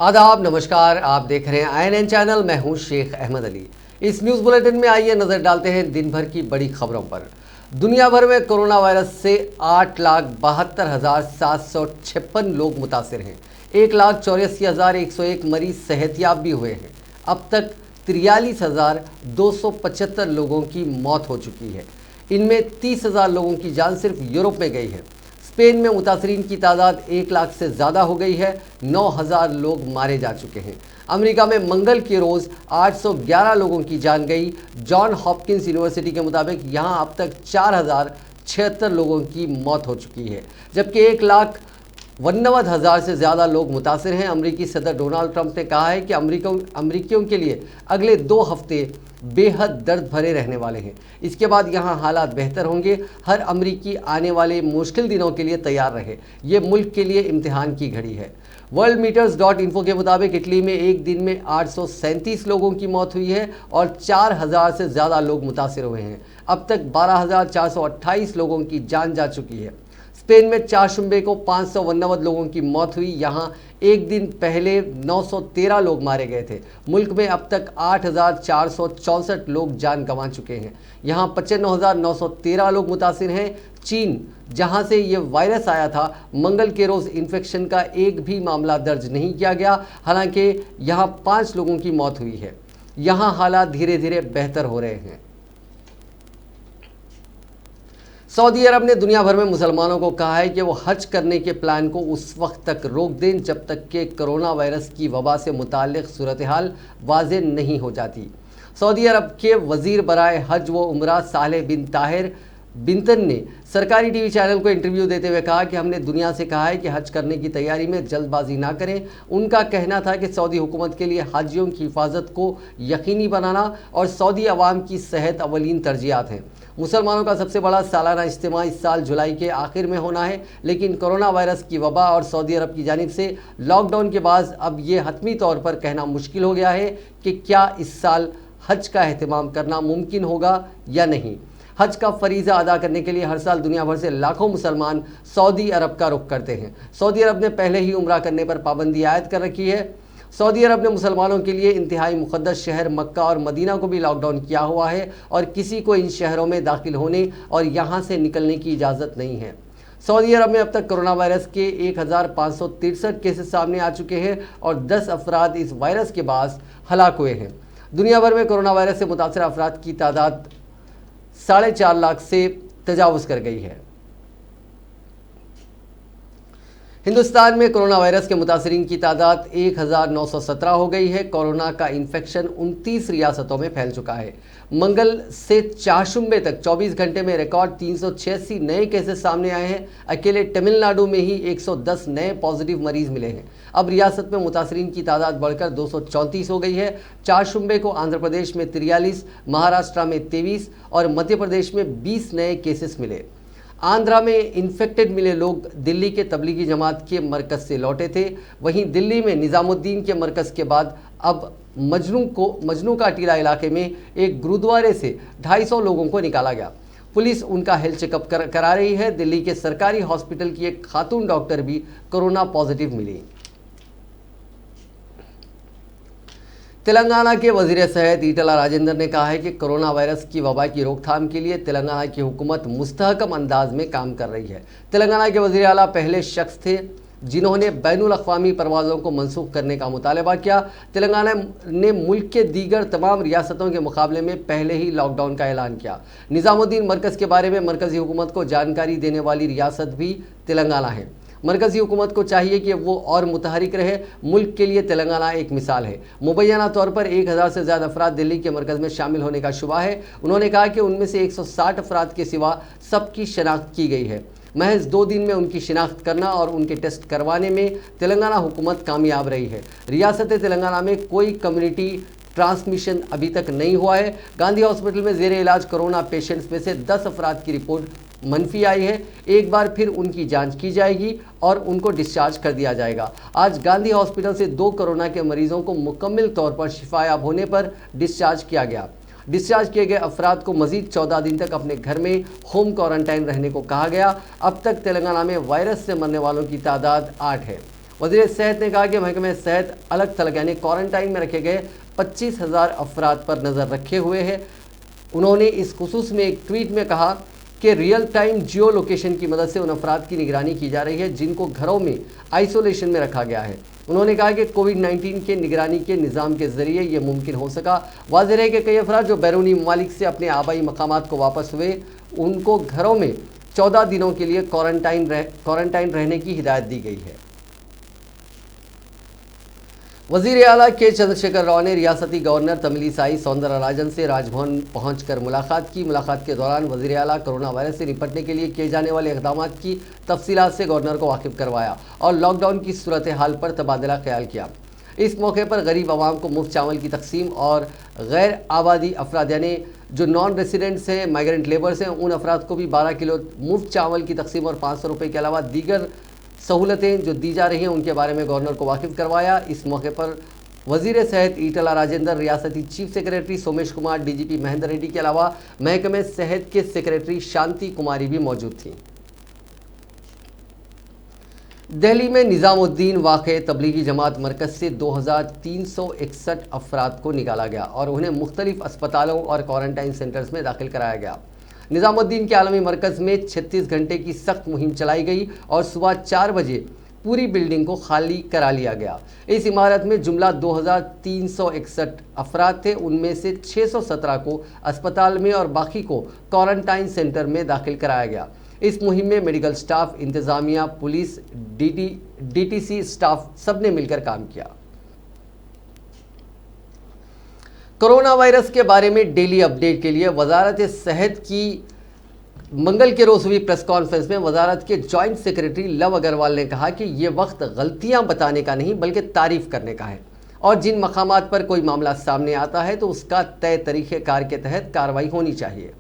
आदाब, नमस्कार। आप देख रहे हैं INN चैनल। मैं हूं शेख अहमद अली। इस न्यूज़ बुलेटिन में आइए नज़र डालते हैं दिन भर की बड़ी खबरों पर। दुनिया भर में कोरोना वायरस से 8,72,756 लोग मुतासिर हैं। 1,84,101 मरीज सेहतयाब भी हुए हैं। अब तक 43,275 लोगों की मौत हो चुकी है। इनमें 30,000 लोगों की जान सिर्फ यूरोप में गई है। स्पेन में मुतासरीन की तादाद 1 लाख से ज़्यादा हो गई है। 9,000 लोग मारे जा चुके हैं। अमेरिका में मंगल के रोज़ 811 लोगों की जान गई। जॉन हॉपकिंस यूनिवर्सिटी के मुताबिक यहाँ अब तक 4,076 लोगों की मौत हो चुकी है, जबकि 1,59,000 से ज़्यादा लोग मुतासिर हैं। अमेरिकी सदर डोनाल्ड ट्रंप ने कहा है कि अमेरिकियों के लिए अगले 2 हफ्ते बेहद दर्द भरे रहने वाले हैं। इसके बाद यहाँ हालात बेहतर होंगे। हर अमेरिकी आने वाले मुश्किल दिनों के लिए तैयार रहे। ये मुल्क के लिए इम्तिहान की घड़ी है। worldmeters.info के मुताबिक इटली में एक दिन में 837 लोगों की मौत हुई है और 4,000 से ज़्यादा लोग मुतासिर हुए हैं। अब तक 12,428 लोगों की जान जा चुकी है। स्पेन में 4 शुम्बे को 599 लोगों की मौत हुई। यहाँ एक दिन पहले 913 लोग मारे गए थे। मुल्क में अब तक 8,464 लोग जान गंवा चुके हैं। यहाँ 95,913 लोग मुतासिर हैं। चीन, जहाँ से ये वायरस आया था, मंगल के रोज़ इन्फेक्शन का एक भी मामला दर्ज नहीं किया गया। हालांकि यहाँ 5 लोगों की मौत हुई है। यहाँ हालात धीरे धीरे बेहतर हो रहे हैं। सऊदी अरब ने दुनिया भर में मुसलमानों को कहा है कि वो हज करने के प्लान को उस वक्त तक रोक दें जब तक कि कोरोना वायरस की वबा से मुताल्लिक़ सूरत हाल वाज़ेह नहीं हो जाती। सऊदी अरब के वज़ीर बराए हज व उमरा सालेह बिन ताहिर बिंतन ने सरकारी टीवी चैनल को इंटरव्यू देते हुए कहा कि हमने दुनिया से कहा है कि हज करने की तैयारी में जल्दबाजी ना करें। उनका कहना था कि सऊदी हुकूमत के लिए हाजियों की हिफाजत को यकीनी बनाना और सऊदी अवाम की सेहत अवलीन तरजीहात हैं। मुसलमानों का सबसे बड़ा सालाना इज्तिमा इस साल जुलाई के आखिर में होना है, लेकिन कोरोना वायरस की वबा और सऊदी अरब की जानिब से लॉकडाउन के बाद अब ये हतमी तौर पर कहना मुश्किल हो गया है कि क्या इस साल हज का एहतमाम करना मुमकिन होगा या नहीं। हज का फरीज़ा अदा करने के लिए हर साल दुनिया भर से लाखों मुसलमान सऊदी अरब का रुख करते हैं। सऊदी अरब ने पहले ही उम्रा करने पर पाबंदी आयद कर रखी है। सऊदी अरब ने मुसलमानों के लिए इंतहाई मुक़द्दस शहर मक्का और मदीना को भी लॉकडाउन किया हुआ है और किसी को इन शहरों में दाखिल होने और यहाँ से निकलने की इजाज़त नहीं है। सऊदी अरब में अब तक कोरोना वायरस के 1,563 केसेस सामने आ चुके हैं और 10 अफराद इस वायरस के बाद हलाक हुए हैं। दुनिया भर में कोरोना वायरस से मुतासर अफराद की तादाद 4.5 लाख से तजावुज़ कर गई है। हिंदुस्तान में कोरोना वायरस के मुतासरीन की तादाद 1,917 हो गई है। कोरोना का इन्फेक्शन 29 रियासतों में फैल चुका है। मंगल से 4 शुम्बे तक 24 घंटे में रिकॉर्ड 386 नए केसेस सामने आए हैं। अकेले तमिलनाडु में ही 110 नए पॉजिटिव मरीज मिले हैं। अब रियासत में मुतासरीन की तादाद बढ़कर 234 हो गई है। 4 शुम्बे को आंध्र प्रदेश में 43, महाराष्ट्र में 23 और मध्य प्रदेश में 20 नए केसेस मिले। आंध्रा में इन्फेक्टेड मिले लोग दिल्ली के तबलीगी जमात के मरकज़ से लौटे थे। वहीं दिल्ली में निज़ामुद्दीन के मरकज़ के बाद अब मजनू का टीला इलाके में एक गुरुद्वारे से 250 लोगों को निकाला गया। पुलिस उनका हेल्थ चेकअप करा रही है। दिल्ली के सरकारी हॉस्पिटल की एक खातून डॉक्टर भी कोरोना पॉजिटिव मिली। तेलंगाना के वज़ीर सेहत ईटला राजेंद्र ने कहा है कि कोरोना वायरस की वबा की रोकथाम के लिए तेलंगाना की हुकूमत मुस्तहकम अंदाज में काम कर रही है। तेलंगाना के वज़ीर आला पहले शख्स थे जिन्होंने बैनुल अक़वामी परवाज़ों को मनसूख करने का मुतालबा किया। तेलंगाना ने मुल्क के दीगर तमाम रियासतों के मुकाबले में पहले ही लॉकडाउन का ऐलान किया। निज़ामुद्दीन मरकज़ के बारे में मरकज़ी हुकूमत को जानकारी देने वाली रियासत भी तेलंगाना है। मरकज़ी हुकूमत को चाहिए कि वो और मुतहरिक रहे। मुल्क के लिए तेलंगाना एक मिसाल है। मुबैना तौर पर 1,000 से ज़्यादा अफराद दिल्ली के मरकज़ में शामिल होने का शुबा है। उन्होंने कहा कि उनमें से 160 अफराद के सिवा सबकी शनाख्त की गई है। महज 2 दिन में उनकी शिनाख्त करना और उनके टेस्ट करवाने में तेलंगाना हुकूमत कामयाब रही है। रियासत तेलंगाना में कोई कम्युनिटी ट्रांसमिशन अभी तक नहीं हुआ है। गांधी हॉस्पिटल में ज़ेरे इलाज कोरोना पेशेंट्स में से 10 अफराद की रिपोर्ट मनफी आई है। एक बार फिर उनकी जांच की जाएगी और उनको डिस्चार्ज कर दिया जाएगा। आज गांधी हॉस्पिटल से 2 कोरोना के मरीजों को मुकम्मल तौर पर शिफायाब होने पर डिस्चार्ज किया गया। डिस्चार्ज किए गए अफराद को मजीद 14 दिन तक अपने घर में होम क्वारंटाइन रहने को कहा गया। अब तक तेलंगाना में वायरस से मरने वालों की तादाद 8 है। वज़ीर सेहत ने कहा कि महकमे सेहत अलग थलग यानी क्वारंटाइन में रखे गए 25,000 अफराद पर नज़र रखे हुए है। उन्होंने इस खुसूस में एक ट्वीट में कहा कि रियल टाइम जियो लोकेशन की मदद से उन अफराद की निगरानी की जा रही है जिनको घरों में आइसोलेशन में रखा गया है। उन्होंने कहा कि कोविड-19 के निगरानी के निज़ाम के ज़रिए ये मुमकिन हो सका। वाज़ेह है कि कई अफराद जो बैरूनी ममालिक से अपने आबाई मकामात को वापस हुए उनको घरों में 14 दिनों के लिए क्वारंटाइन रहने की हिदायत दी गई है। वज़ीर आला के चंद्रशेखर राव ने रियासती गवर्नर तमिलिसाई सौंदरराजन से राजभवन पहुंचकर मुलाकात की। मुलाकात के दौरान वज़ीर आला कोरोना वायरस से निपटने के लिए किए जाने वाले इक़दाम की तफसीलात से गवर्नर को वाकिफ़ करवाया और लॉकडाउन की सूरत हाल पर तबादला ख्याल किया। इस मौके पर गरीब आवाम को मुफ्त चावल की तकसीम और गैर आबादी अफराद यानी जो नॉन रेसिडेंट्स हैं, माइग्रेंट लेबर्स हैं, उन अफराद को भी 12 किलो मुफ्त चावल की तकसीम और 500 रुपये के अलावा दीगर सहूलतें जो दी जा रही हैं उनके बारे में गवर्नर को वाकिफ़ करवाया। इस मौके पर वज़ीर सेहत ईटला राजेंद्र, रियासती chief secretary Somesh Kumar, DGP Mahendra Reddy के अलावा महकमे सेहत के सेक्रेटरी शांति कुमारी भी मौजूद थीं। दिल्ली में निज़ामुद्दीन वाक़े तबलीगी जमात मरकज़ से 2361 अफराद को निकाला गया और उन्हें मुख्तलिफ अस्पतालों और क्वारंटाइन सेंटर्स में दाखिल कराया गया। निज़ामुद्दीन के आलमी मरकज़ में 36 घंटे की सख्त मुहिम चलाई गई और सुबह 4 बजे पूरी बिल्डिंग को खाली करा लिया गया। इस इमारत में जुमला 2361 अफराद थे। उनमें से 617 को अस्पताल में और बाकी को क्वारंटाइन सेंटर में दाखिल कराया गया। इस मुहिम में मेडिकल स्टाफ, इंतज़ामिया, पुलिस, डीटीसी स्टाफ सब ने मिलकर काम किया। कोरोना वायरस के बारे में डेली अपडेट के लिए वजारत सेहत की मंगल के रोज़ हुई प्रेस कॉन्फ्रेंस में वजारत के जॉइंट सेक्रेटरी लव अग्रवाल ने कहा कि ये वक्त गलतियां बताने का नहीं बल्कि तारीफ़ करने का है और जिन मकामात पर कोई मामला सामने आता है तो उसका तय तरीक़ेकार के तहत कार्रवाई होनी चाहिए।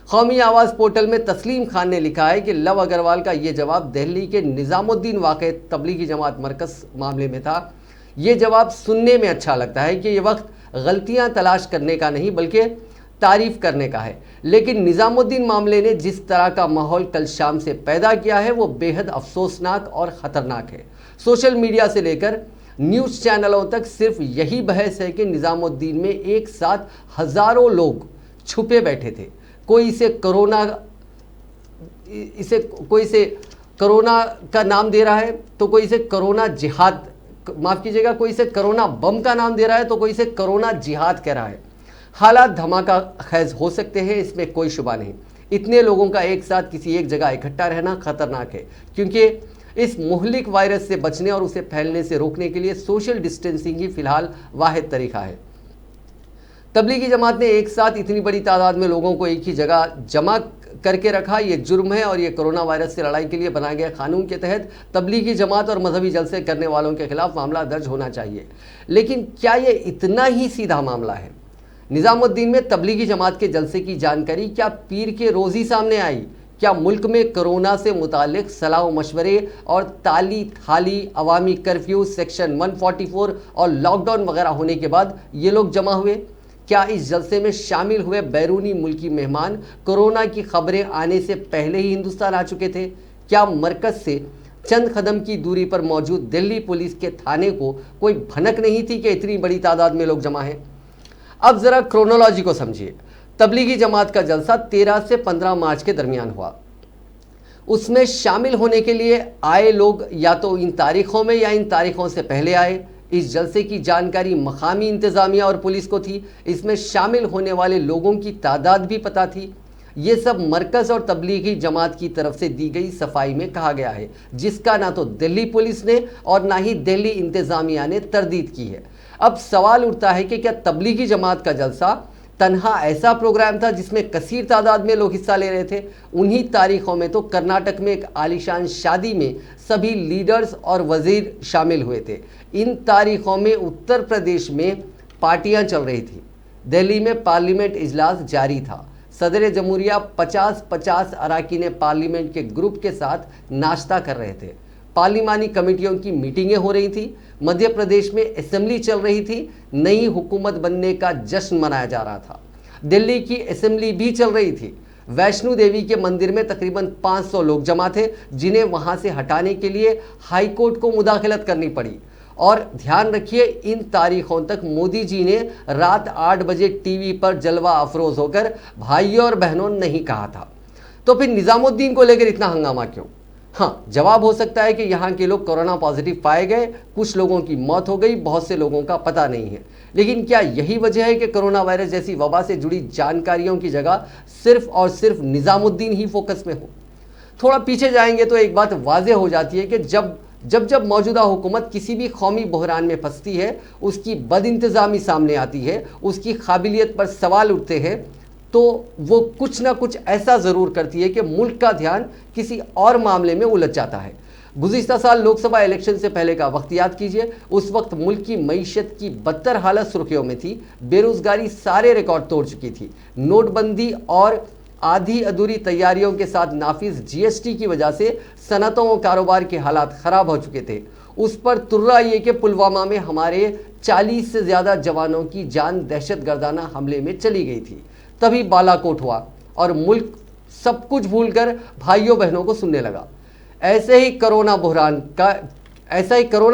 कौमी आवाज़ पोर्टल में तस्लीम खान ने लिखा है कि लव अग्रवाल का ये जवाब दिल्ली के निज़ामुद्दीन वाक़े तबलीगी जमात मरकज़ मामले में था। ये जवाब सुनने में अच्छा लगता है कि ये वक्त गलतियां तलाश करने का नहीं बल्कि तारीफ़ करने का है, लेकिन निज़ामुद्दीन मामले ने जिस तरह का माहौल कल शाम से पैदा किया है वो बेहद अफसोसनाक और ख़तरनाक है। सोशल मीडिया से लेकर न्यूज़ चैनलों तक सिर्फ यही बहस है कि निज़ामुद्दीन में एक साथ हज़ारों लोग छुपे बैठे थे। कोई इसे कोरोना का नाम दे रहा है तो कोई इसे कोरोना जिहाद, माफ़ कीजिएगा, कोई इसे कोरोना बम का नाम दे रहा है तो कोई इसे कोरोना जिहाद कह रहा है। हालात धमाका खैज हो सकते हैं, इसमें कोई शुबा नहीं। इतने लोगों का एक साथ किसी एक जगह इकट्ठा रहना खतरनाक है क्योंकि इस मुहलिक वायरस से बचने और उसे फैलने से रोकने के लिए सोशल डिस्टेंसिंग ही फिलहाल वाहिद तरीका है। तबलीगी जमात ने एक साथ इतनी बड़ी तादाद में लोगों को एक ही जगह जमा करके रखा, ये जुर्म है और ये कोरोना वायरस से लड़ाई के लिए बनाए गए कानून के तहत तबलीगी जमात और मजहबी जलसे करने वालों के खिलाफ मामला दर्ज होना चाहिए। लेकिन क्या ये इतना ही सीधा मामला है? निज़ामुद्दीन में तबलीगी जमात के जलसे की जानकारी क्या पीर के रोज़ ही सामने आई? क्या मुल्क में कोरोना से मुतालिक सलाह व मशवरे और ताली थाली, अवामी कर्फ्यू, सेक्शन 144 और लॉकडाउन वगैरह होने के बाद ये लोग जमा हुए? क्या इस जलसे में शामिल हुए बैरूनी मुल्की मेहमान कोरोना की खबरें आने से पहले ही हिंदुस्तान आ चुके थे? क्या मरकज़ से चंद कदम की दूरी पर मौजूद दिल्ली पुलिस के थाने को कोई भनक नहीं थी कि इतनी बड़ी तादाद में लोग जमा हैं? अब ज़रा क्रोनोलॉजी को समझिए। तबलीगी जमात का जलसा 13 से 15 मार्च के दरमियान हुआ। उसमें शामिल होने के लिए आए लोग या तो इन तारीख़ों में या इन तारीख़ों से पहले आए। इस जलसे की जानकारी मकामी इंतज़ामिया और पुलिस को थी। इसमें शामिल होने वाले लोगों की तादाद भी पता थी। ये सब मरकज़ और तबलीगी जमात की तरफ से दी गई सफाई में कहा गया है, जिसका ना तो दिल्ली पुलिस ने और ना ही दिल्ली इंतज़ामिया ने तरदीद की है। अब सवाल उठता है कि क्या तबलीगी जमात का जलसा तन्हा ऐसा प्रोग्राम था जिसमें कसीर तादाद में लोग हिस्सा ले रहे थे? उन्हीं तारीखों में तो कर्नाटक में एक आलीशान शादी में सभी लीडर्स और वजीर शामिल हुए थे। इन तारीखों में उत्तर प्रदेश में पार्टियां चल रही थी। दिल्ली में पार्लियामेंट इजलास जारी था। सदर जमहूरिया 50-50 अरकान पार्लियामेंट के ग्रुप के साथ नाश्ता कर रहे थे। पार्लिमानी कमेटियों की मीटिंगें हो रही थी। मध्य प्रदेश में असेंबली चल रही थी। नई हुकूमत बनने का जश्न मनाया जा रहा था। दिल्ली की असेंबली भी चल रही थी। वैष्णो देवी के मंदिर में तकरीबन 500 लोग जमा थे, जिन्हें वहां से हटाने के लिए हाईकोर्ट को मुदाखलत करनी पड़ी। और ध्यान रखिए, इन तारीखों तक मोदी जी ने रात 8 बजे टीवी पर जलवा अफरोज होकर भाइयों और बहनों नहीं कहा था। तो फिर निजामुद्दीन को लेकर इतना हंगामा क्यों? हाँ, जवाब हो सकता है कि यहाँ के लोग कोरोना पॉजिटिव पाए गए, कुछ लोगों की मौत हो गई, बहुत से लोगों का पता नहीं है। लेकिन क्या यही वजह है कि कोरोना वायरस जैसी वबा से जुड़ी जानकारियों की जगह सिर्फ और सिर्फ निजामुद्दीन ही फोकस में हो? थोड़ा पीछे जाएंगे तो एक बात वाज़ेह हो जाती है कि जब मौजूदा हुकूमत किसी भी कौमी बहरान में फंसती है, उसकी बदइंतज़ामी सामने आती है, उसकी काबिलियत पर सवाल उठते हैं, तो वो कुछ ना कुछ ऐसा ज़रूर करती है कि मुल्क का ध्यान किसी और मामले में उलझ जाता है। गुज़िश्ता साल लोकसभा इलेक्शन से पहले का वक्त याद कीजिए। उस वक्त मुल्क की मईशत की बदतर हालत सुर्खियों में थी, बेरोज़गारी सारे रिकॉर्ड तोड़ चुकी थी, नोटबंदी और आधी अधूरी तैयारियों के साथ नाफिज जीएसटी की वजह से सनतों और कारोबार के हालात ख़राब हो चुके थे। उस पर तुर्रा ये कि पुलवामा में हमारे 40 से ज़्यादा जवानों की जान दहशतगर्दाना हमले में चली गई थी। तभी बालाकोट हुआ और मुल्क सब कुछ भूलकर भाइयों बहनों को सुनने लगा। ऐसा ही कोरोना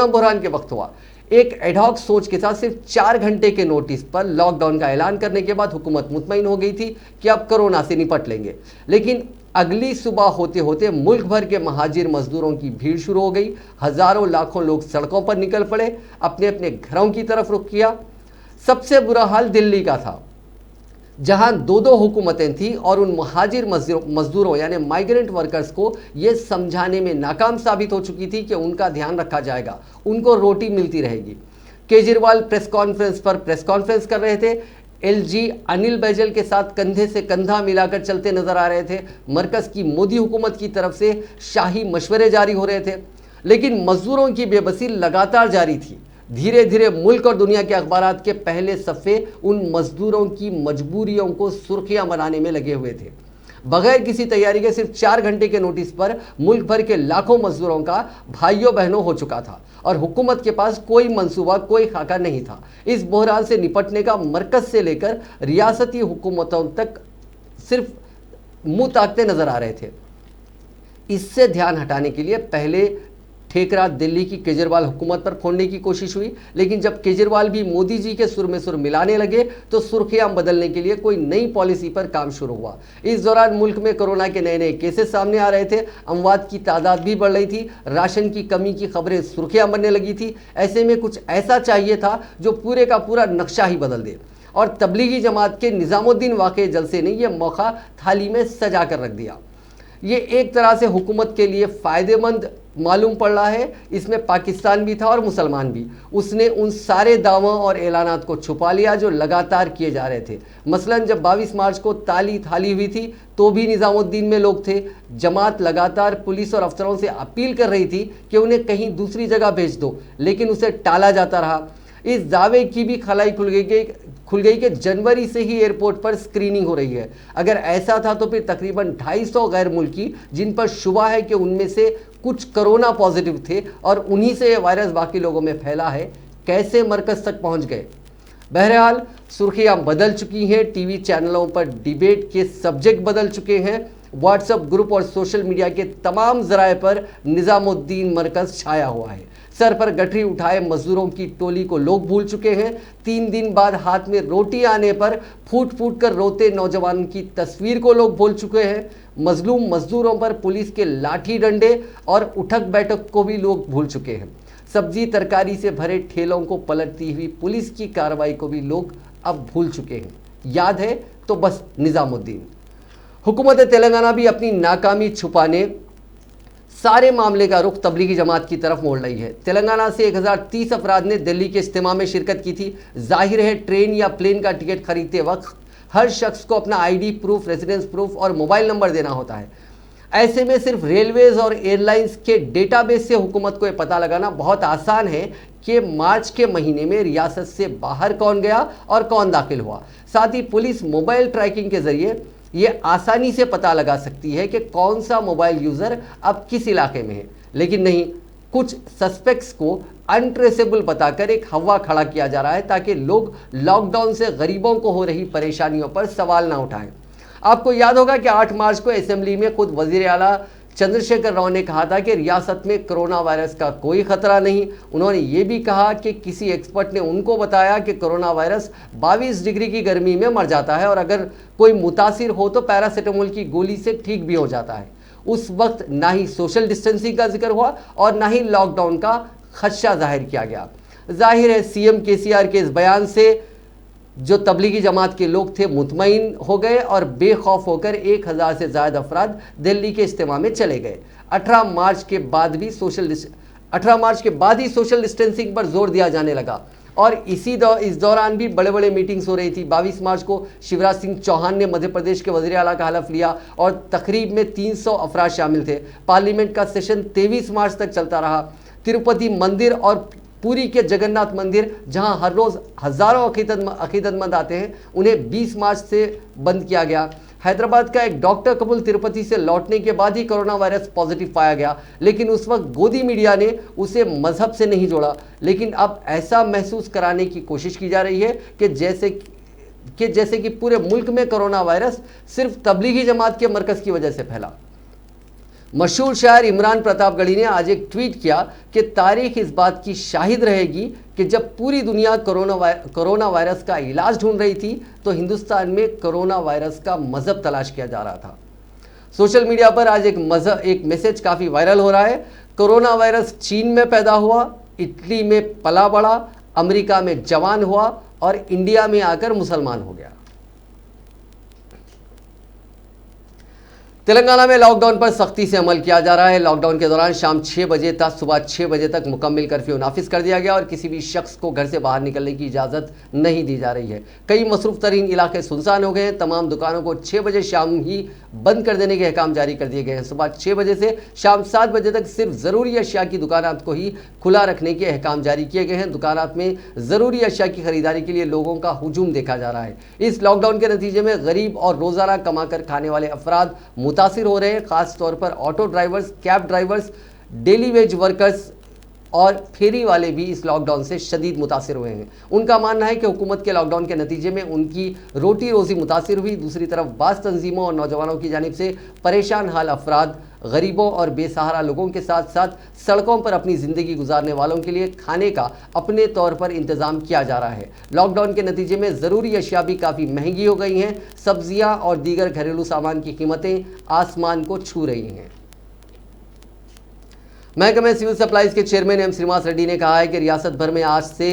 बहरान के वक्त हुआ। एक एडहॉक सोच के साथ सिर्फ 4 घंटे के नोटिस पर लॉकडाउन का ऐलान करने के बाद हुकूमत मुतमईन हो गई थी कि अब कोरोना से निपट लेंगे। लेकिन अगली सुबह होते होते मुल्क भर के महाजिर मजदूरों की भीड़ शुरू हो गई। हज़ारों लाखों लोग सड़कों पर निकल पड़े, अपने अपने घरों की तरफ रुख किया। सबसे बुरा हाल दिल्ली का था, जहां दो हुकूमतें थीं और उन महाजिर मजदूरों यानी माइग्रेंट वर्कर्स को ये समझाने में नाकाम साबित हो चुकी थी कि उनका ध्यान रखा जाएगा, उनको रोटी मिलती रहेगी। केजरीवाल प्रेस कॉन्फ्रेंस कर रहे थे। एलजी अनिल बैजल के साथ कंधे से कंधा मिलाकर चलते नजर आ रहे थे। मरकज की मोदी हुकूमत की तरफ से शाही मशवरे जारी हो रहे थे, लेकिन मजदूरों की बेबसी लगातार जारी थी। धीरे धीरे मुल्क और दुनिया के अखबारात के पहले सफ़े उन मजदूरों की मजबूरियों को सुर्खियां बनाने में लगे हुए थे। बगैर किसी तैयारी के सिर्फ 4 घंटे के नोटिस पर मुल्क भर के लाखों मजदूरों का भाइयों बहनों हो चुका था और हुकूमत के पास कोई मंसूबा, कोई खाका नहीं था। इस बहरान से निपटने का मरकज से लेकर रियासती हुकूमतों तक सिर्फ मुंह ताकते नजर आ रहे थे। इससे ध्यान हटाने के लिए पहले ठेकरा दिल्ली की केजरीवाल हुकूमत पर फोड़ने की कोशिश हुई, लेकिन जब केजरीवाल भी मोदी जी के सुर में सुर मिलाने लगे तो सुर्खियां बदलने के लिए कोई नई पॉलिसी पर काम शुरू हुआ। इस दौरान मुल्क में कोरोना के नए नए केसेस सामने आ रहे थे, अमवात की तादाद भी बढ़ रही थी, राशन की कमी की खबरें सुर्खियां बनने लगी थी। ऐसे में कुछ ऐसा चाहिए था जो पूरे का पूरा नक्शा ही बदल दे, और तबलीगी जमात के निजामुद्दीन वाक़ई जलसे ने यह मौका थाली में सजा कर रख दिया। ये एक तरह से हुकूमत के लिए फ़ायदेमंद मालूम पड़ रहा है। इसमें पाकिस्तान भी था और मुसलमान भी। उसने उन सारे दावों और ऐलानात को छुपा लिया जो लगातार किए जा रहे थे। मसलन जब 22 मार्च को ताली थाली हुई थी तो भी निज़ामुद्दीन में लोग थे। जमात लगातार पुलिस और अफसरों से अपील कर रही थी कि उन्हें कहीं दूसरी जगह भेज दो, लेकिन उसे टाला जाता रहा। इस दावे की भी खलाई खुल गई कि जनवरी से ही एयरपोर्ट पर स्क्रीनिंग हो रही है। अगर ऐसा था तो फिर तकरीबन 250 गैर मुल्की जिन पर शुबा है कि उनमें से कुछ कोरोना पॉजिटिव थे और उन्हीं से ये वायरस बाकी लोगों में फैला है, कैसे मरकज तक पहुंच गए? बहरहाल सुर्खियां बदल चुकी हैं, टीवी चैनलों पर डिबेट के सब्जेक्ट बदल चुके हैं, व्हाट्सएप ग्रुप और सोशल मीडिया के तमाम जराए पर निज़ामुद्दीन मरकज छाया हुआ है। सर पर गठरी उठाए मजदूरों की टोली को लोग भूल चुके हैं। 3 दिन बाद हाथ में रोटी आने पर फूट फूट कर रोते नौजवान की तस्वीर को लोग भूल चुके हैं। मजलूम मजदूरों पर पुलिस के लाठी डंडे और उठक बैठक को भी लोग भूल चुके हैं। सब्जी तरकारी से भरे ठेलों को पलटती हुई पुलिस की कार्रवाई को भी लोग अब भूल चुके हैं। याद है तो बस निज़ामुद्दीन। हुकूमत तेलंगाना भी अपनी नाकामी छुपाने सारे मामले का रुख तबलीगी जमात की तरफ मोड़ रही है। तेलंगाना से 1030 अफराद ने दिल्ली के इज्तिमा में शिरकत की थी। जाहिर है ट्रेन या प्लेन का टिकट खरीदते वक्त हर शख्स को अपना आईडी प्रूफ, रेजिडेंस प्रूफ और मोबाइल नंबर देना होता है। ऐसे में सिर्फ रेलवेज और एयरलाइंस के डेटाबेस से हुकूमत को यह पता लगाना बहुत आसान है कि मार्च के महीने में रियासत से बाहर कौन गया और कौन दाखिल हुआ। साथ ही पुलिस मोबाइल ट्रैकिंग के जरिए ये आसानी से पता लगा सकती है कि कौन सा मोबाइल यूज़र अब किस इलाके में है। लेकिन नहीं, कुछ सस्पेक्ट्स को अनट्रेसेबल बताकर एक हवा खड़ा किया जा रहा है ताकि लोग लॉकडाउन से गरीबों को हो रही परेशानियों पर सवाल ना उठाएं। आपको याद होगा कि 8 मार्च को असेंबली में खुद वजीर आला चंद्रशेखर राव ने कहा था कि रियासत में कोरोना वायरस का कोई खतरा नहीं। उन्होंने ये भी कहा कि किसी एक्सपर्ट ने उनको बताया कि कोरोना वायरस 22 डिग्री की गर्मी में मर जाता है और अगर कोई मुतासिर हो तो पैरासीटामोल की गोली से ठीक भी हो जाता है। उस वक्त ना ही सोशल डिस्टेंसिंग का जिक्र हुआ और ना ही लॉकडाउन का खदशा जाहिर किया गया। जाहिर है सीएम केसीआर के इस बयान से जो तबलीगी जमात के लोग थे मुतमईन हो गए और बेखौफ होकर 1000 से ज़्यादा अफराद दिल्ली के इज्तिमा में चले गए। 18 मार्च के बाद ही सोशल डिस्टेंसिंग पर जोर दिया जाने लगा और इस दौरान भी बड़े बड़े मीटिंग्स हो रही थी। 22 मार्च को शिवराज सिंह चौहान ने मध्य प्रदेश के वज़ीर आला का हलफ लिया और तकरीब में 300 अफराद शामिल थे। पार्लियामेंट का सेशन 23 मार्च तक चलता रहा। तिरुपति मंदिर और पुरी के जगन्नाथ मंदिर जहां हर रोज़ हज़ारों अकीदतमंद आते हैं, उन्हें 20 मार्च से बंद किया गया। हैदराबाद का एक डॉक्टर कबूल तिरुपति से लौटने के बाद ही कोरोना वायरस पॉजिटिव पाया गया, लेकिन उस वक्त गोदी मीडिया ने उसे मजहब से नहीं जोड़ा। लेकिन अब ऐसा महसूस कराने की कोशिश की जा रही है कि जैसे कि पूरे मुल्क में कोरोना वायरस सिर्फ तबलीगी जमात के मरकज़ की वजह से फैला। मशहूर शायर इमरान प्रतापगढ़ी ने आज एक ट्वीट किया कि तारीख इस बात की शाहिद रहेगी कि जब पूरी दुनिया कोरोना वायरस का इलाज ढूंढ रही थी तो हिंदुस्तान में कोरोना वायरस का मजहब तलाश किया जा रहा था। सोशल मीडिया पर आज एक मैसेज काफ़ी वायरल हो रहा है। कोरोना वायरस चीन में पैदा हुआ, इटली में पला बढ़ा, अमेरिका में जवान हुआ और इंडिया में आकर मुसलमान हो गया। तेलंगाना में लॉकडाउन पर सख्ती से अमल किया जा रहा है। लॉकडाउन के दौरान शाम 6 बजे तक सुबह 6 बजे तक मुकम्मल कर्फ्यू नाफिज कर दिया गया और किसी भी शख्स को घर से बाहर निकलने की इजाज़त नहीं दी जा रही है। कई मसरूफ़ तरीन इलाके सुनसान हो गए हैं। तमाम दुकानों को 6 बजे शाम ही बंद कर देने के अहकाम जारी कर दिए गए हैं। सुबह 6 बजे से शाम 7 बजे तक सिर्फ ज़रूरी अशिया की दुकानात को ही खुला रखने के अहकाम जारी किए गए हैं। दुकानात में ज़रूरी अशिया की खरीदारी के लिए लोगों का हुजूम देखा जा रहा है। इस लॉकडाउन के नतीजे में गरीब और रोज़ाना कमा कर खाने वाले अफराद मुतासिर हो रहे हैं। खास तौर पर auto drivers, cab drivers, daily veg workers और फेरी वाले भी इस लॉकडाउन से शदीद मुतासिर हुए हैं। उनका मानना है कि हुकूमत के लॉकडाउन के नतीजे में उनकी रोटी रोज़ी मुतासिर हुई। दूसरी तरफ बाज़ तंजीमों और नौजवानों की जानिब से परेशान हाल अफराद, गरीबों और बेसहारा लोगों के साथ साथ सड़कों पर अपनी ज़िंदगी गुजारने वालों के लिए खाने का अपने तौर पर इंतज़ाम किया जा रहा है। लॉकडाउन के नतीजे में ज़रूरी अशिया भी काफ़ी महंगी हो गई हैं। सब्जियां और दीगर घरेलू सामान की कीमतें आसमान को छू रही हैं। महकमे सिविल सप्लाईज के चेयरमैन एम श्रीनिवास रेड्डी ने कहा है कि रियासत भर में आज से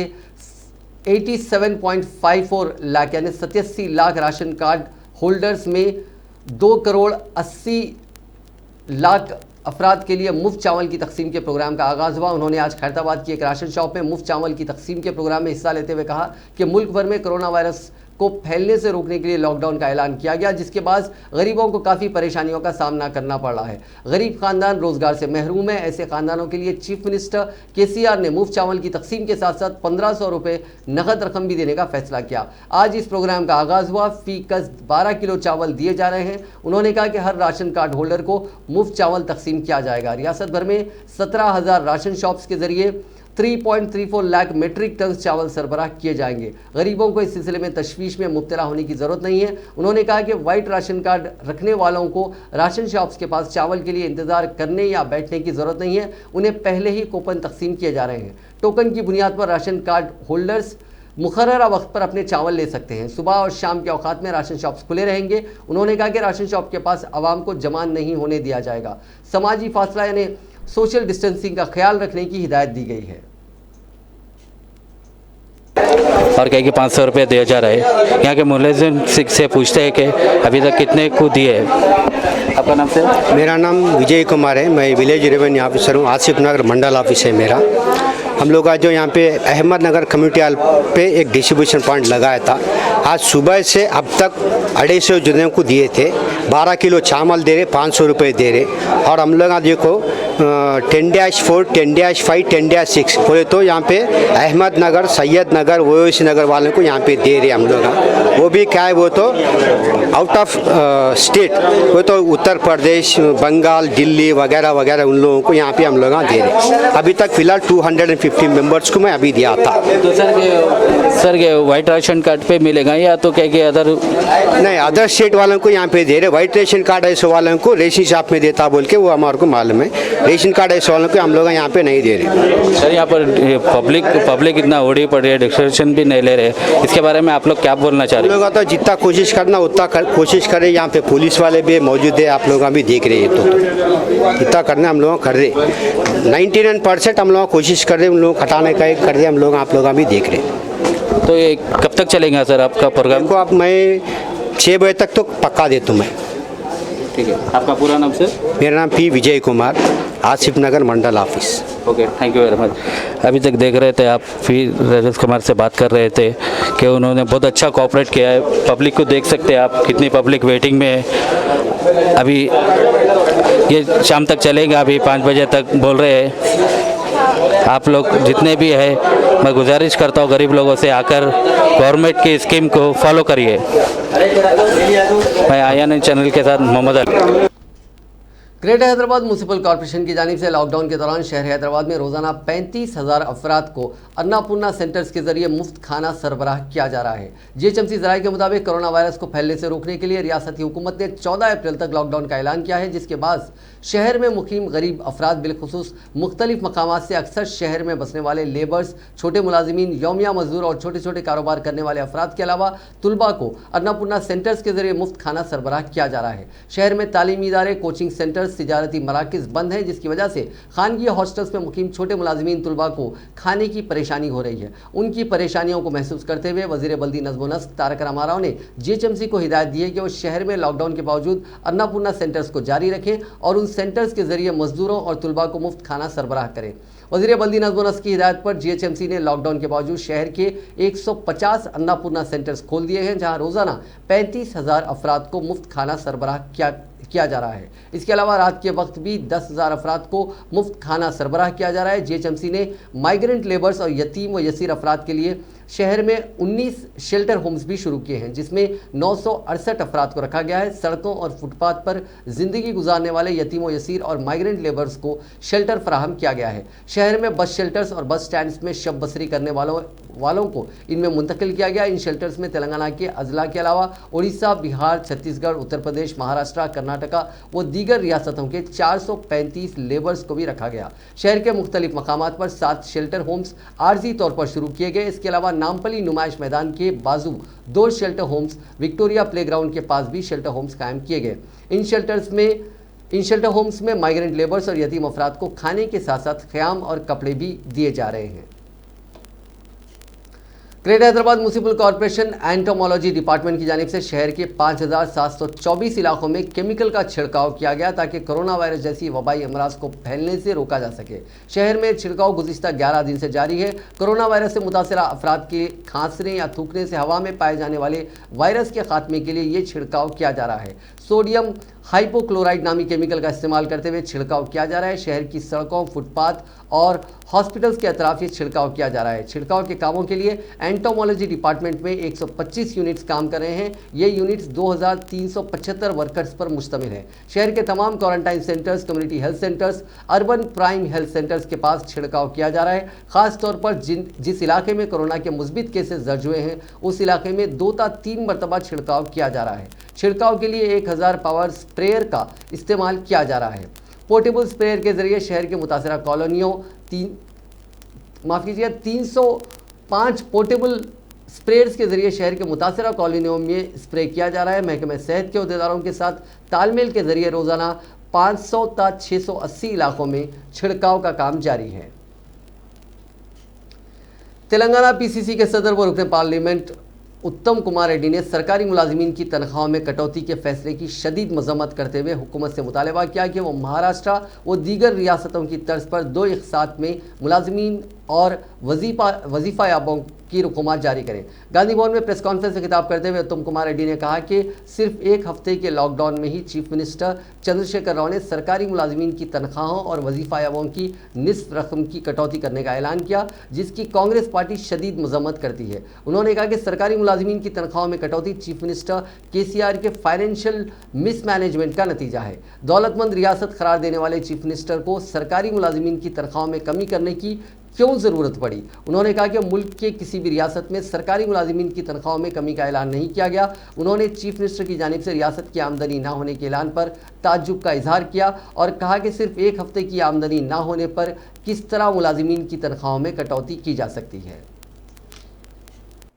87.54 लाख यानी 87 लाख राशन कार्ड होल्डर्स में 2 करोड़ 80 लाख अफराद के लिए मुफ्त चावल की तकसीम के प्रोग्राम का आगाज़ हुआ। उन्होंने आज खैरताबाद की एक राशन शॉप में मुफ्त चावल की तकसीम के प्रोग्राम में हिस्सा लेते हुए कहा कि मुल्क भर में कोरोना वायरस को फैलने से रोकने के लिए लॉकडाउन का ऐलान किया गया, जिसके बाद गरीबों को काफ़ी परेशानियों का सामना करना पड़ रहा है। गरीब खानदान रोजगार से महरूम है। ऐसे खानदानों के लिए चीफ मिनिस्टर केसीआर ने मुफ्त चावल की तकसीम के साथ साथ 1500 रुपये नकद रकम भी देने का फैसला किया। आज इस प्रोग्राम का आगाज़ हुआ। फी कस 12 किलो चावल दिए जा रहे हैं। उन्होंने कहा कि हर राशन कार्ड होल्डर को मुफ्त चावल तकसीम किया जाएगा। रियासत भर में 17,000 राशन शॉप्स के जरिए 3.34 लाख मेट्रिक टन चावल सरबराह किए जाएंगे। गरीबों को इस सिलसिले में तशवीश में मुब्तला होने की ज़रूरत नहीं है। उन्होंने कहा कि वाइट राशन कार्ड रखने वालों को राशन शॉप्स के पास चावल के लिए इंतज़ार करने या बैठने की ज़रूरत नहीं है। उन्हें पहले ही कूपन तकसीम किए जा रहे हैं। टोकन की बुनियाद पर राशन कार्ड होल्डर्स मुकर्ररा वक्त पर अपने चावल ले सकते हैं। सुबह और शाम के औकात में राशन शॉप्स खुले रहेंगे। उन्होंने कहा कि राशन शॉप के पास आवाम को जमा नहीं होने दिया जाएगा। समाजी फासला यानी सोशल डिस्टेंसिंग का ख्याल रखने की हिदायत दी गई है। और कहे कि 500 रुपये दिया जा रहा है। यहाँ के मुलाजिम से पूछते हैं कि अभी तक कितने को दिए। आपका नाम से? मेरा नाम विजय कुमार है। मैं विलेज रेवेन्यू ऑफिसर हूँ। आसिफ नगर मंडल ऑफिस है मेरा। हम लोग आज जो यहाँ पे अहमदनगर कम्युनिटी हॉल पे एक डिस्ट्रीब्यूशन पॉइंट लगाया था। आज सुबह से अब तक 250 जनों को दिए थे। 12 किलो चावल दे रहे, 500 रुपये दे रहे। और हम लोग देखो 10-4, 10-5, 10-6 बोले तो यहाँ पे अहमदनगर, सैयद नगर, ओवैसी नगर वालों को यहाँ पे दे रहे हम लोग। वो भी क्या है, वो तो आउट ऑफ स्टेट, वो तो उत्तर प्रदेश, बंगाल, दिल्ली वगैरह वगैरह उन लोगों को यहाँ पे हम लोग दे रहे। अभी तक फ़िलहाल 250 50 मेंबर्स को मैं अभी दिया था। तो सर ये वाइट राशन कार्ड पे मिलेगा या तो क्या कि अदर? नहीं, अदर स्टेट वालों को यहाँ पे दे रहे। वाइट रेशन कार्ड ऐसे वालों को रेशन शॉप में देता बोल के वो हमारे को मालूम है। रेशन कार्ड ऐसे वालों को हम लोग यहाँ पे नहीं दे रहे। सर यहाँ पर पब्लिक इतना ओढ़ी पड़ रही है, डिस्क्रिप्शन भी नहीं ले रहे, इसके बारे में आप लोग क्या बोलना चाह रहे हैं? हम लोग तो जितना कोशिश करना उतना कोशिश करें। यहाँ पे पुलिस वाले भी मौजूद है, आप लोग अभी देख रहे हैं। तो इतना करना हम लोग कर रहे 99% हम लोग कोशिश कर रहे हैं। उन लोग हटाने का कर रहे हम लोग, आप लोग अभी देख रहे हैं। तो ये कब तक चलेगा सर आपका प्रोग्राम? को अब मैं 6 बजे तक तो पक्का देता हूँ मैं। ठीक है, आपका पूरा नाम सर? मेरा नाम P Vijay Kumar, Asif Nagar Mandal office. Okay, thank you very much. अभी तक देख रहे थे आप, फिर राजेश कुमार से बात कर रहे थे कि उन्होंने बहुत अच्छा कोऑपरेट किया है। पब्लिक को देख सकते हैं आप, कितनी पब्लिक वेटिंग में है। अभी ये शाम तक चलेगा, अभी 5 बजे तक बोल रहे हैं। आप लोग जितने भी है, मैं गुजारिश करता हूँ गरीब लोगों से आकर गवर्नमेंट की स्कीम को फॉलो करिए। मैं आईएनएन चैनल के साथ Mohammad Ali. Greater Hyderabad municipal corporation की जानिब से लॉकडाउन के दौरान शहर हैदराबाद में रोजाना 35,000 अफराद को अन्नपूर्णा सेंटर्स के जरिए मुफ्त खाना सरबराह किया जा रहा है। जीएचएमसी जराये के मुताबिक कोरोना वायरस को फैलने से रोकने के लिए रियासती हुकूमत ने 14 अप्रैल तक लॉकडाउन का ऐलान किया है, जिसके बाद शहर में मुकीम गरीब अफराद बिलखुसूस मुख्तलिफ मकामात से अक्सर शहर में बसने वाले लेबर्स, छोटे मुलाजिमीन, यौमिया मजदूर और छोटे छोटे कारोबार करने वाले अफराद के अलावा तुलबा को अन्नपूर्णा सेंटर्स के जरिए मुफ्त खाना सरबराह किया जा रहा है। शहर में तालीमी इदारे, कोचिंग सेंटर्स, तिजारती मराकिज बंद हैं, जिसकी वजह से खानगी हॉस्टल्स में मुकीम छोटे मुलाजिमीन तुलबा को खाने की परेशानी हो रही है। उनकी परेशानियों को महसूस करते हुए वजीर बल्दी नज़्म व नस्क तारक रामाराव ने जीएचएमसी को हिदायत दी है कि वो शहर में लॉकडाउन के बावजूद अन्नपूर्णा सेंटर्स को जारी रखें और उन सेंटर्स के जरिए मजदूरों और तुलबा को मुफ्त खाना सरबराह करें। वजीर बल्दी नज़्म व नस्क की हिदायत पर जीएचएमसी ने लॉकडाउन के बावजूद शहर के 150 अन्नपूर्णा सेंटर्स खोल दिए हैं, जहां रोजाना 35,000 अफराद को मुफ्त खाना सरबराह किया जा रहा है। इसके अलावा रात के वक्त भी 10,000 अफराद को मुफ्त खाना सरबराह किया जा रहा है। जीएचएमसी ने माइग्रेंट लेबर्स और यतीम व यसीर अफराद के लिए शहर में 19 शेल्टर होम्स भी शुरू किए हैं, जिसमें 968 अफराद को रखा गया है। सड़कों और फुटपाथ पर जिंदगी गुजारने वाले यतीमों, यसीर और माइग्रेंट लेबर्स को शेल्टर फराहम किया गया है। शहर में बस शेल्टर्स और बस स्टैंड्स में शब बसरी करने वालों को इनमें मुंतकिल किया गया। इन शेल्टर्स में तेलंगाना के अजला के अलावा उड़ीसा, बिहार, छत्तीसगढ़, उत्तर प्रदेश, महाराष्ट्र, कर्नाटका व दीगर रियासतों के 435 लेबर्स को भी रखा गया। शहर के मुख्तलिफ मकामात पर 7 शेल्टर होम्स आर्जी तौर पर शुरू किए गए। इसके अलावा नामपली नुमाइश मैदान के बाजू 2 शेल्टर होम्स, विक्टोरिया प्लेग्राउंड के पास भी शेल्टर होम्स कायम किए गए। इन शेल्टर होम्स में माइग्रेंट लेबर्स और यतीम अफराद को खाने के साथ साथ ख़याम और कपड़े भी दिए जा रहे हैं। Greater Hyderabad municipal corporation entomology department की जानिब से शहर के 5,724 इलाकों में केमिकल का छिड़काव किया गया ताकि कोरोना वायरस जैसी वबाई अमराज को फैलने से रोका जा सके। शहर में छिड़काव गुज़िश्ता 11 दिन से जारी है। कोरोना वायरस से मुतासरा अफराद के खांसने या थूकने से हवा में पाए जाने वाले वायरस के खात्मे के लिए ये छिड़काव किया जा रहा है। सोडियम हाइपोक्लोराइड नामी केमिकल का इस्तेमाल करते हुए छिड़काव किया जा रहा है। शहर की सड़कों, फुटपाथ और हॉस्पिटल्स के अतराफ ये छिड़काव किया जा रहा है। छिड़काव के कामों के लिए एंटोमोलॉजी डिपार्टमेंट में 125 यूनिट्स काम कर रहे हैं। ये यूनिट्स 2,375 वर्कर्स पर मुश्तमिल है। शहर के तमाम quarantine centres, community health centres, urban prime health centres के पास छिड़काव किया जा रहा है। खास तौर पर जिस इलाके में कोरोना के मुस्बित केसेस दर्ज हुए हैं, उस इलाके में 2 या 3 मरतबा छिड़काव किया जा रहा है। छिड़काव के लिए 1000 पावर स्प्रेयर का इस्तेमाल किया जा रहा है। पोर्टेबल स्प्रेयर के जरिए शहर के मुतासरा कॉलोनियों 305 पोर्टेबल स्प्रेयर्स के जरिए शहर के मुतासरा कॉलोनियों में स्प्रे किया जा रहा है। महकमे सेहत के अहदेदारों के साथ तालमेल के जरिए रोजाना 500 ता 680 इलाकों में छिड़काव का काम जारी है। तेलंगाना पीसीसी के सदर व रुकन पार्लियामेंट उत्तम कुमार रेड्डी ने सरकारी मुलाजिमीन की तनख्वाहों में कटौती के फैसले की शदीद मजम्मत करते हुए हुकूमत से मुतालबा किया कि वो महाराष्ट्र व दीगर रियासतों की तर्ज पर 2 इक़सात में मुलाजिमीन और वजीफ़ा याबों की रकूमात जारी करें। गांधी भवन में प्रेस कॉन्फ्रेंस से खिताब करते हुए उत्तम कुमार रेड्डी ने कहा कि सिर्फ 1 हफ्ते के लॉकडाउन में ही चीफ मिनिस्टर चंद्रशेखर राव ने सरकारी मुलाजिमीन की तनख्वाहों और वजीफ़ा याबों की निस्फ रकम की कटौती करने का ऐलान किया, जिसकी कांग्रेस पार्टी शदीद मजम्मत करती है। उन्होंने कहा कि सरकारी मुलाजिमीन की तनख्वाहों में कटौती चीफ मिनिस्टर केसीआर के फाइनेंशियल मिसमैनेजमेंट का नतीजा है। दौलतमंद रियासत करार देने वाले चीफ मिनिस्टर को सरकारी मुलाजिमीन की तनख्वाहों में कमी करने की क्यों ज़रूरत पड़ी। उन्होंने कहा कि मुल्क के किसी भी रियासत में सरकारी मुलाजिमीन की तनख्वाहों में कमी का ऐलान नहीं किया गया। उन्होंने चीफ मिनिस्टर की जानिब से रियासत की आमदनी ना होने के ऐलान पर ताज्जुब का इजहार किया और कहा कि सिर्फ एक हफ्ते की आमदनी ना होने पर किस तरह मुलाजिमीन की तनख्वाहों में कटौती की जा सकती है।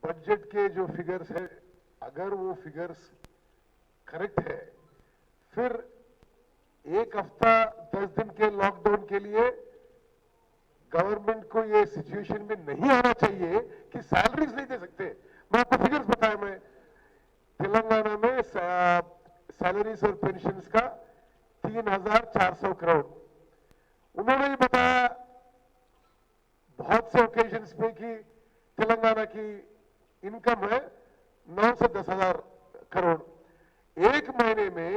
बजट के जो फिगर्स है, अगर वो फिगर्स करेक्ट है, फिर एक हफ्ता 10 दिन के लॉकडाउन के लिए गवर्नमेंट को ये सिचुएशन में नहीं आना चाहिए कि सैलरीज नहीं दे सकते। मैं आपको फिगर्स बताया, मैं तेलंगाना में सैलरीज और पेंशन्स का 3,400 करोड़। उन्होंने ये बताया बहुत से ओकेजन्स पे कि तेलंगाना की इनकम है 9 से 10,000 करोड़। एक महीने में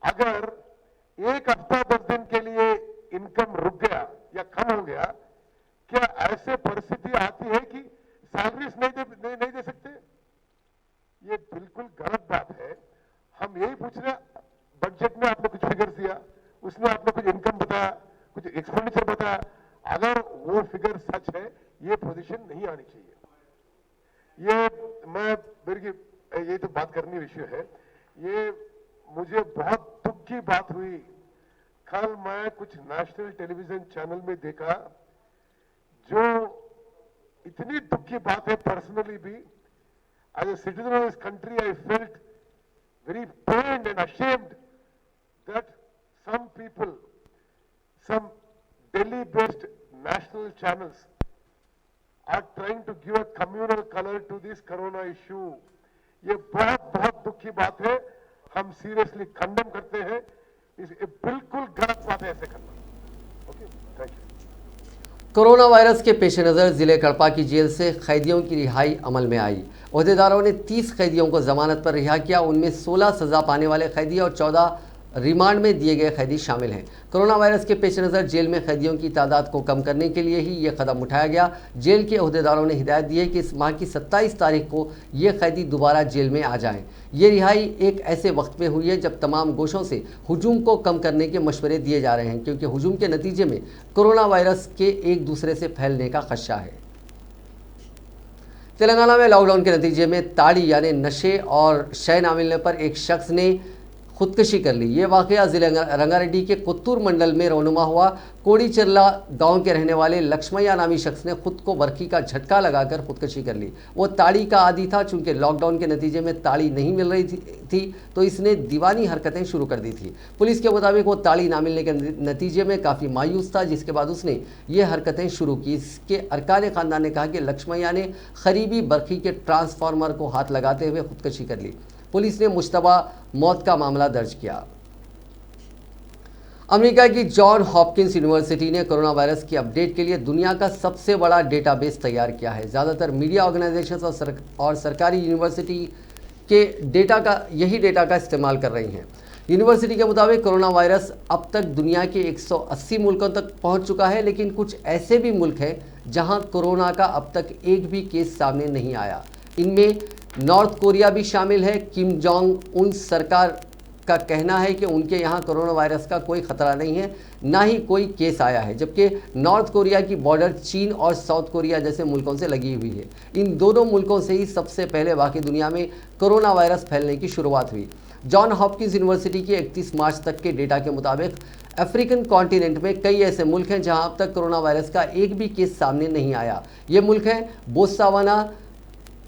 अगर एक हफ्ता 10 दिन के लिए इनकम रुक गया या कम हो गया, क्या ऐसे परिस्थिति आती है कि सैलरीज नहीं दे सकते? ये बिल्कुल गलत बात है। हम यही पूछ रहे हैं, बजट में आपने कुछ फिगर्स दिया, उसमें आपने कुछ इनकम बताया, कुछ एक्सपेंडिचर बताया, अगर वो फिगर सच है, ये पोजीशन नहीं आनी चाहिए। ये तो बात करनी विषय है। ये मुझे बहुत दुख की बात हुई, कल मैं कुछ नेशनल टेलीविजन चैनल में देखा, जो इतनी दुख की बात है। पर्सनली भी as a citizen of this country I felt very pained and ashamed that some people, some Delhi-based national channels are trying to give a communal color to this corona issue. ये बहुत दुख की बात है। हम seriously condemn करते हैं। ये बिल्कुल गलत बात है ऐसे करना। Okay, thank you. Corona virus के पेश नज़र ज़िले कड़पा की जेल से कैदियों की रिहाई अमल में आई। ओहदेदारों ने 30 कैदियों को जमानत पर रिहा किया। उनमें 16 सज़ा पाने वाले कैदी और 14 रिमांड में दिए गए कैदी शामिल हैं। कोरोना वायरस के पेश नज़र जेल में कैदियों की तादाद को कम करने के लिए ही ये कदम उठाया गया। जेल के ओहदेदारों ने हिदायत दी है कि इस माह की 27 तारीख को ये कैदी दोबारा जेल में आ जाएं। ये रिहाई एक ऐसे वक्त में हुई है जब तमाम गोशों से हुजूम को कम करने के मशवरे दिए जा रहे हैं, क्योंकि हुजूम के नतीजे में कोरोना वायरस के एक दूसरे से फैलने का खदशा है। तेलंगाना में लॉकडाउन के नतीजे में ताड़ी यानी नशे और शय ना मिलने पर एक शख्स ने खुदकशी कर ली। ये वाक़या ज़िले रंगारेड्डी के कुत्तूर मंडल में रोनुमा हुआ। कोड़ीचर्ला गांव के रहने वाले लक्ष्मैया नामी शख्स ने खुद को बर्फ़ी का झटका लगाकर खुदकशी कर ली। वो ताड़ी का आदी था। चूंकि लॉकडाउन के नतीजे में ताड़ी नहीं मिल रही थी तो इसने दीवानी हरकतें शुरू कर दी थी। पुलिस के मुताबिक वो ताड़ी ना मिलने के नतीजे में काफ़ी मायूस था, जिसके बाद उसने ये हरकतें शुरू की। इसके अरकान ख़ानदान ने कहा कि लक्ष्मैया ने करीबी बर्फ़ी के ट्रांसफार्मर को हाथ लगाते हुए खुदकशी कर ली। पुलिस ने मुश्तबा मौत का मामला दर्ज किया। अमेरिका की जॉन हॉपकिंस यूनिवर्सिटी ने कोरोना वायरस की अपडेट के लिए दुनिया का सबसे बड़ा डेटाबेस तैयार किया है। ज़्यादातर मीडिया ऑर्गेनाइजेशंस और सरकारी यूनिवर्सिटी के यही डेटा का इस्तेमाल कर रही हैं। यूनिवर्सिटी के मुताबिक कोरोना वायरस अब तक दुनिया के 180 मुल्कों तक पहुंच चुका है, लेकिन कुछ ऐसे भी मुल्क हैं जहां कोरोना का अब तक एक भी केस सामने नहीं आया। इनमें नॉर्थ कोरिया भी शामिल है। किम जोंग उन सरकार का कहना है कि उनके यहाँ कोरोना वायरस का कोई ख़तरा नहीं है, ना ही कोई केस आया है, जबकि नॉर्थ कोरिया की बॉर्डर चीन और साउथ कोरिया जैसे मुल्कों से लगी हुई है। इन दोनों मुल्कों से ही सबसे पहले बाकी दुनिया में कोरोना वायरस फैलने की शुरुआत हुई। जॉन हॉपकिंस यूनिवर्सिटी के 31 मार्च तक के डेटा के मुताबिक अफ्रीकन कॉन्टिनेंट में कई ऐसे मुल्क हैं जहाँ अब तक कोरोना वायरस का एक भी केस सामने नहीं आया। ये मुल्क हैं Botswana,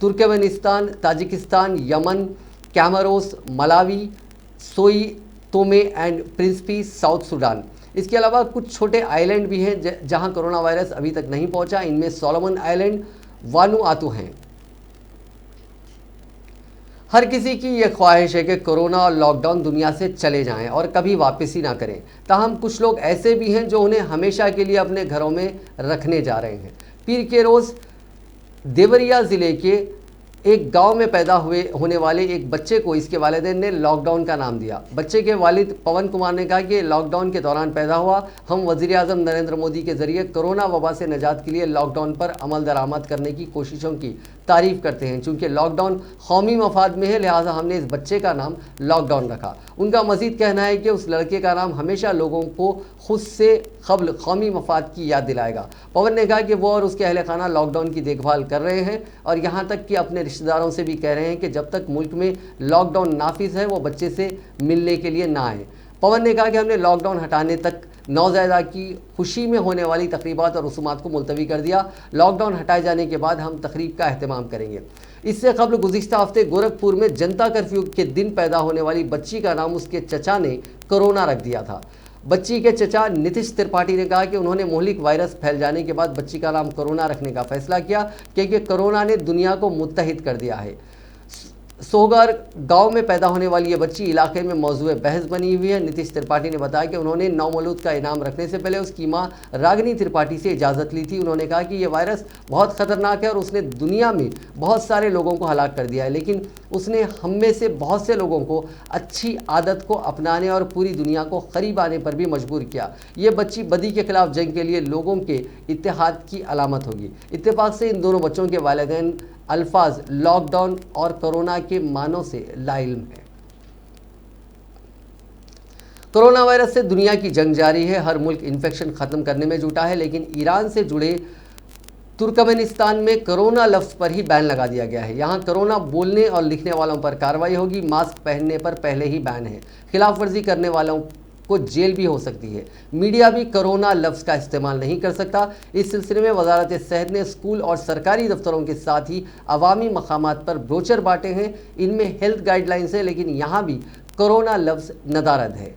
Turkmenistan, Tajikistan, Yemen, Comoros, Malawi, Sao Tome and Principe, South Sudan. इसके अलावा कुछ छोटे आइलैंड भी हैं जहां कोरोना वायरस अभी तक नहीं पहुंचा। इनमें सोलोमन आइलैंड, वानुआतू हैं। हर किसी की ये ख्वाहिश है कि कोरोना और लॉकडाउन दुनिया से चले जाएं और कभी वापसी ना करें। ताहम कुछ लोग ऐसे भी हैं जो उन्हें हमेशा के लिए अपने घरों में रखने जा रहे हैं। पीर के रोज़ देवरिया ज़िले के एक गांव में पैदा होने वाले एक बच्चे को इसके वालिदैन ने लॉकडाउन का नाम दिया। बच्चे के वालिद पवन कुमार ने कहा कि लॉकडाउन के दौरान पैदा हुआ। हम वज़ीर आज़म नरेंद्र मोदी के जरिए कोरोना वबा से निजात के लिए लॉकडाउन पर अमल दरामद करने की कोशिशों की तारीफ करते हैं। चूँकि लॉकडाउन कौमी मफाद में है, लिहाजा हमने इस बच्चे का नाम लॉकडाउन रखा। उनका मजीद कहना है कि उस लड़के का नाम हमेशा लोगों को खुद से क़ब्ल कौमी मफाद की याद दिलाएगा। पवन ने कहा कि वो और उसके अहल खाना लॉकडाउन की देखभाल कर रहे हैं और यहाँ तक कि अपने रिश्तेदारों से भी कह रहे हैं कि जब तक मुल्क में लॉकडाउन नाफिज है वो बच्चे से मिलने के लिए ना आए। पवन ने कहा कि हमने लॉकडाउन हटाने तक नौज़ायदा की खुशी में होने वाली तकरीबात और रसूमात को मुलतवी कर दिया। लॉकडाउन हटाए जाने के बाद हम तकरीब का अहतमाम करेंगे। इससे कबल गुज़िश्ता हफ्ते गोरखपुर में जनता कर्फ्यू के दिन पैदा होने वाली बच्ची का नाम उसके चचा ने कोरोना रख दिया था। बच्ची के चचा नीतीश त्रिपाठी ने कहा कि उन्होंने मोहलिक वायरस फैल जाने के बाद बच्ची का नाम कोरोना रखने का फैसला किया क्योंकि कोरोना ने दुनिया को मुत्तहिद कर दिया है। सोहगर गांव में पैदा होने वाली ये बच्ची इलाके में मौजूद बहस बनी हुई है। नीतीश त्रिपाठी ने बताया कि उन्होंने नौमौलूद का इनाम रखने से पहले उसकी मां रागिनी त्रिपाठी से इजाज़त ली थी। उन्होंने कहा कि यह वायरस बहुत ख़तरनाक है और उसने दुनिया में बहुत सारे लोगों को हलाक कर दिया है, लेकिन उसने हम में से बहुत से लोगों को अच्छी आदत को अपनाने और पूरी दुनिया को करीब आने पर भी मजबूर किया। ये बच्ची बदी के खिलाफ जंग के लिए लोगों के इत्तेहाद की अलामत होगी। इत्तेफाक से इन दोनों बच्चों के वालिदैन अल्फाज लॉकडाउन और कोरोना के मानों से लाइल्म है। कोरोना वायरस से दुनिया की जंग जारी है। हर मुल्क इन्फेक्शन ख़त्म करने में जुटा है, लेकिन ईरान से जुड़े तुर्कमेनिस्तान में कोरोना लफ्ज़ पर ही बैन लगा दिया गया है। यहाँ कोरोना बोलने और लिखने वालों पर कार्रवाई होगी। मास्क पहनने पर पहले ही बैन है। खिलाफ वर्जी करने वालों को जेल भी हो सकती है। मीडिया भी कोरोना लफ्ज़ का इस्तेमाल नहीं कर सकता। इस सिलसिले में वजारत सेहत ने स्कूल और सरकारी दफ्तरों के साथ ही अवामी मकामात पर ब्रोचर बांटे हैं। इनमें हेल्थ गाइडलाइंस है, लेकिन यहाँ भी कोरोना लफ्ज़ नदारद है।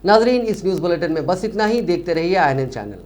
नाजरीन, इस न्यूज़ बुलेटिन में बस इतना ही। देखते रहिए INN चैनल।